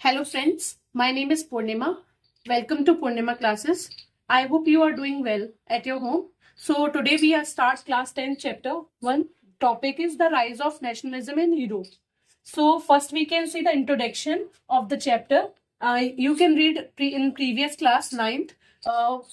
Hello friends, my name is Purnima. Welcome to Purnima classes. I hope you are doing well at your home. So today we are start class 10 chapter 1. Topic is the rise of nationalism in Europe. So first we can see the introduction of the chapter. You can read in previous class 9th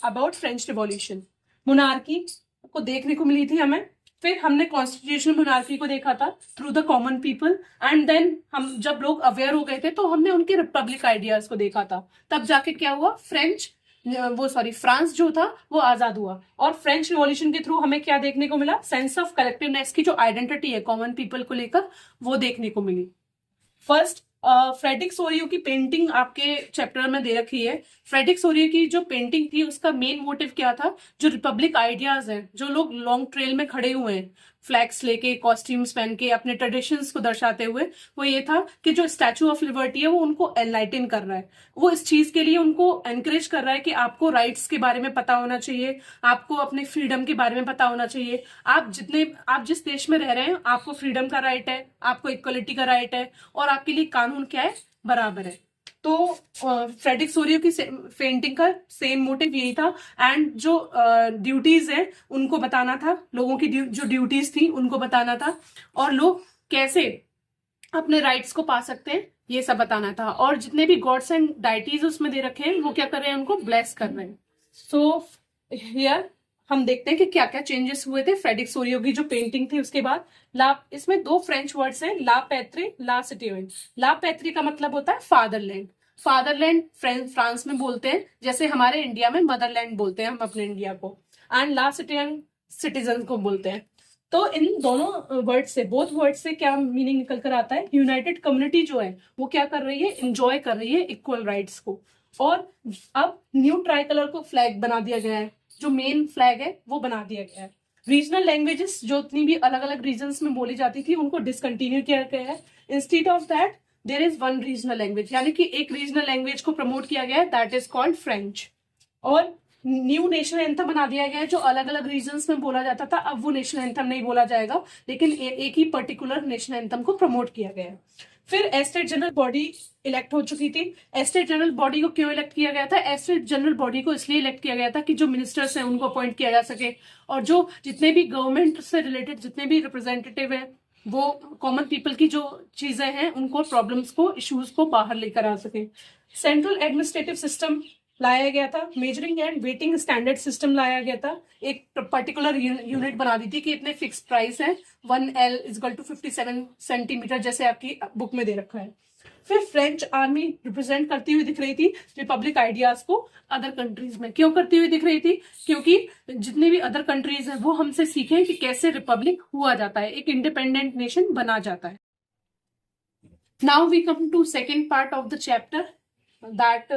about French Revolution. Monarchy को देखने को मिली थी हमें. फिर हमने constitutional monarchy को देखा था through the common people and then हम जब लोग अवेयर हो गए थे तो हमने उनके रिपब्लिक आइडियाज को देखा था. तब जाके क्या हुआ, फ्रांस जो था वो आजाद हुआ. और फ्रेंच रिवॉल्यूशन के थ्रू हमें क्या देखने को मिला, सेंस ऑफ कलेक्टिवनेस की जो आइडेंटिटी है कॉमन पीपल को लेकर वो देखने को मिली. फर्स्ट फ्रेडरिक सोरियो की पेंटिंग आपके चैप्टर में दे रखी है. फ्रेडरिक सोरियो की जो पेंटिंग थी उसका मेन मोटिव क्या था, जो रिपब्लिक आइडियाज हैं, जो लोग लॉन्ग ट्रेल में खड़े हुए हैं फ्लैग्स लेके, कॉस्ट्यूम्स पहन के, अपने ट्रेडिशंस को दर्शाते हुए, वो ये था कि जो स्टैचू ऑफ लिबर्टी है वो उनको एनलाइटन कर रहा है. वो इस चीज के लिए उनको एनकरेज कर रहा है कि आपको राइट्स के बारे में पता होना चाहिए, आपको अपने फ्रीडम के बारे में पता होना चाहिए. आप जिस देश में रह रहे हैं आपको फ्रीडम का राइट है, आपको इक्वलिटी का राइट है और आपके लिए कानून क्या है, बराबर है. तो फ्रेडरिक सोरियो की पेंटिंग का सेम मोटिव यही था. एंड जो ड्यूटीज है उनको बताना था, लोगों की जो ड्यूटीज थी उनको बताना था और लोग कैसे अपने राइट्स को पा सकते हैं ये सब बताना था. और जितने भी गॉड्स एंड डाइटीज उसमें दे रखे हैं वो क्या कर रहे हैं, उनको ब्लेस कर रहे हैं. सो हियर हम देखते हैं कि क्या क्या चेंजेस हुए थे फ्रेडरिक सोरियो की जो पेंटिंग थी उसके बाद. इसमें दो फ्रेंच वर्ड्स हैं, ला पैत्री, ला सिटिजन. ला पैत्री का मतलब होता है फादरलैंड. फादरलैंड फ्रांस में बोलते हैं, जैसे हमारे इंडिया में मदरलैंड बोलते हैं हम अपने इंडिया को. एंड ला सिटिजन सिटीजन को बोलते हैं. तो इन दोनों वर्ड से, बोथ वर्ड से क्या मीनिंग निकल कर आता है, यूनाइटेड कम्युनिटी जो है वो क्या कर रही है, इंजॉय कर रही है इक्वल राइट्स को. और अब न्यू ट्राई कलर को फ्लैग बना दिया गया है, जो मेन फ्लैग है वो बना दिया गया है. रीजनल लैंग्वेजेस जो इतनी भी अलग अलग रीजन्स में बोली जाती थी उनको डिसकंटिन्यू किया गया है. Instead of that there is one regional language, यानी कि एक रीजनल लैंग्वेज को प्रमोट किया गया है, दैट इज कॉल्ड फ्रेंच. और न्यू नेशनल एंथम बना दिया गया है, जो अलग अलग रीजन्स में बोला जाता था अब वो नेशनल एंथम नहीं बोला जाएगा, लेकिन एक ही पर्टिकुलर नेशनल एंथम को प्रमोट किया गया है. फिर एस्टेट जनरल बॉडी इलेक्ट हो चुकी थी. एस्टेट जनरल बॉडी को क्यों इलेक्ट किया गया था, एस्टेट जनरल बॉडी को इसलिए इलेक्ट किया गया था कि जो मिनिस्टर्स हैं उनको अपॉइंट किया जा सके और जो जितने भी गवर्नमेंट से रिलेटेड जितने भी रिप्रेजेंटेटिव हैं वो कॉमन पीपल की जो चीजें हैं उनको, प्रॉब्लम्स को, इश्यूज को बाहर लेकर आ सके. सेंट्रल एडमिनिस्ट्रेटिव सिस्टम लाया गया था. Measuring and waiting standard system लाया गया था. एक पर्टिकुलर यूनिट बना दी थी कि इतने फिक्स प्राइस है, 1L = 57 सेंटीमीटर, जैसे आपकी बुक में दे रखा है. फिर फ्रेंच आर्मी रिप्रेजेंट करती हुई दिख रही थी रिपब्लिक आइडियाज को अदर कंट्रीज में. क्यों करती हुई दिख रही थी, क्योंकि जितनी भी अदर कंट्रीज हैं वो हमसे सीखें कि कैसे रिपब्लिक हुआ जाता है, एक इंडिपेंडेंट नेशन बना जाता है. Now we come to second part of the chapter, that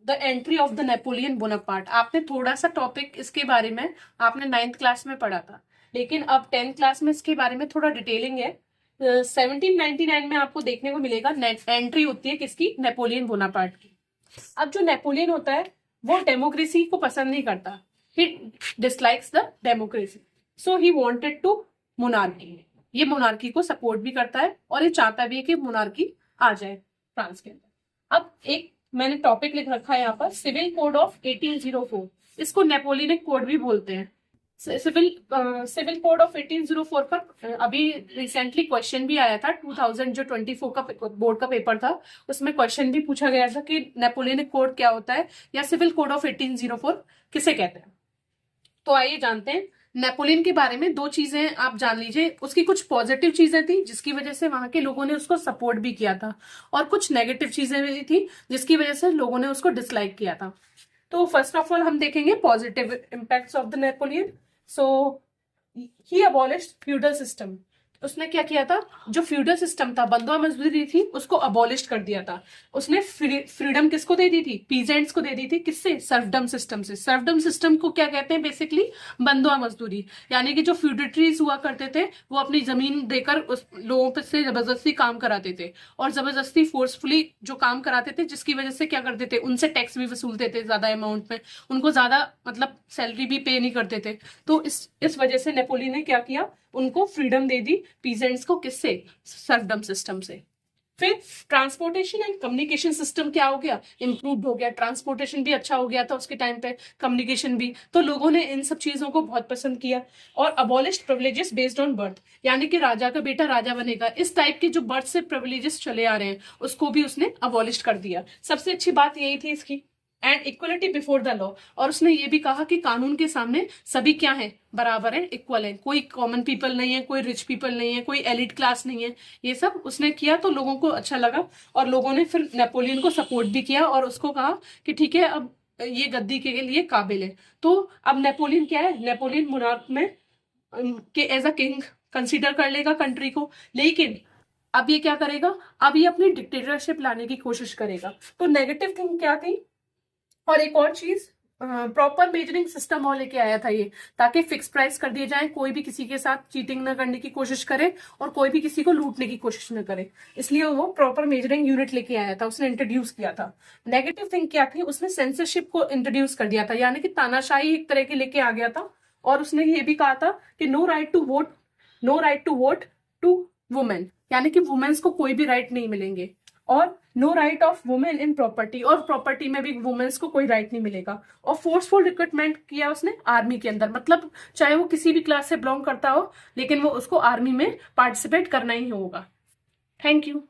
the entry of the Napoleon Bonaparte. आपने थोड़ा सा टॉपिक इसके बारे में आपने 9th क्लास में पढ़ा था, लेकिन अब 10th क्लास में इसके बारे में थोड़ा डिटेलिंग है. 1799 में आपको देखने को मिलेगा एंट्री होती है किसकी, नेपोलियन बोनापार्ट की. अब जो नेपोलियन होता है वो डेमोक्रेसी को पसंद नहीं करता, he dislikes the democracy, so he wanted to monarchy. ये मोनार्की को सपोर्ट भी करता है और ये चाहता भी है कि मोनार्की आ जाए फ्रांस के अंदर. अब एक मैंने टॉपिक लिख रखा है यहाँ पर, सिविल कोड ऑफ 1804. इसको नेपोलियनिक कोड भी बोलते हैं. सिविल कोड ऑफ 1804 पर अभी रिसेंटली क्वेश्चन भी आया था, 2024 का बोर्ड का पेपर था, उसमें क्वेश्चन भी पूछा गया था कि नेपोलियनिक कोड क्या होता है या सिविल कोड ऑफ 1804 किसे कहते हैं. तो आइए जानते हैं नेपोलियन के बारे में. दो चीजें आप जान लीजिए, उसकी कुछ पॉजिटिव चीजें थी जिसकी वजह से वहां के लोगों ने उसको सपोर्ट भी किया था, और कुछ नेगेटिव चीजें भी थी जिसकी वजह से लोगों ने उसको डिसलाइक किया था. तो फर्स्ट ऑफ ऑल हम देखेंगे positive impacts of the Napoleon. So he abolished feudal system. उसने क्या किया था, जो फ्यूडल सिस्टम था, बंधुआ मजदूरी थी, उसको अबॉलिश कर दिया था. उसने फ्रीडम किसको दे दी थी, पीजेंट्स को दे दी थी. किससे, सर्फडम सिस्टम से. सर्फडम सिस्टम को क्या कहते हैं, बेसिकली बंधुआ मजदूरी, यानी कि जो फ्यूडिटरीज हुआ करते थे वो अपनी जमीन देकर उस लोगों पर से जबरदस्ती काम कराते थे और जबरदस्ती फोर्सफुली जो काम कराते थे, जिसकी वजह से क्या करते थे, उनसे टैक्स भी वसूलते थे ज्यादा अमाउंट में, उनको ज्यादा मतलब सैलरी भी पे नहीं करते थे. तो इस वजह से नेपोलियन ने क्या किया, उनको फ्रीडम दे दी पीजेंट्स को. किससे, सर्फडम सिस्टम से. फिर ट्रांसपोर्टेशन एंड कम्युनिकेशन सिस्टम क्या हो गया, इम्प्रूव हो गया, ट्रांसपोर्टेशन भी अच्छा हो गया था उसके टाइम पे, कम्युनिकेशन भी। तो लोगों ने इन सब चीजों को बहुत पसंद किया। और abolished privileges based on birth, यानी कि राजा का बेटा राजा बनेगा, इस टाइप के जो बर्थ से प्रिविलेजेस चले आ रहे हैं उसको भी उसने अबॉलिश कर दिया। सबसे अच्छी बात यही थी इसकी। And equality before the law, और उसने ये भी कहा कि कानून के सामने सभी क्या है, बराबर है, इक्वल है, कोई कॉमन पीपल नहीं है, कोई रिच पीपल नहीं है, कोई एलिट क्लास नहीं है। ये सब उसने किया तो लोगों को अच्छा लगा, और लोगों ने फिर नेपोलियन को सपोर्ट भी किया और उसको कहा कि ठीक है अब ये गद्दी के लिए काबिल है। तो अब नेपोलियन क्या है, नेपोलियन मोनार्क में के एज अ किंग कंसीडर कर लेगा कंट्री को, लेकिन अब ये क्या करेगा, अब ये अपनी डिक्टेटरशिप लाने की कोशिश करेगा। तो नेगेटिव थिंग क्या थी, और एक और चीज, प्रॉपर मेजरिंग सिस्टम और लेके आया था ये, ताकि फिक्स प्राइस कर दिए जाए, कोई भी किसी के साथ चीटिंग ना करने की कोशिश करे और कोई भी किसी को लूटने की कोशिश ना करे, इसलिए वो प्रॉपर मेजरिंग यूनिट लेके आया था, उसने इंट्रोड्यूस किया था। नेगेटिव थिंग क्या थी, उसने सेंसरशिप को इंट्रोड्यूस कर दिया था, यानी कि तानाशाही एक तरह की लेके आ गया था। और उसने ये भी कहा था कि no right to vote, no right to vote to women, यानी कि वुमेन्स को कोई भी राइट नहीं मिलेंगे। और no right of women in property, और प्रॉपर्टी में भी वुमेन्स को कोई राइट नहीं मिलेगा। और फोर्सफुल रिक्रूटमेंट किया उसने आर्मी के अंदर, मतलब चाहे वो किसी भी क्लास से बिलोंग करता हो, लेकिन वो उसको आर्मी में पार्टिसिपेट करना ही होगा। Thank you.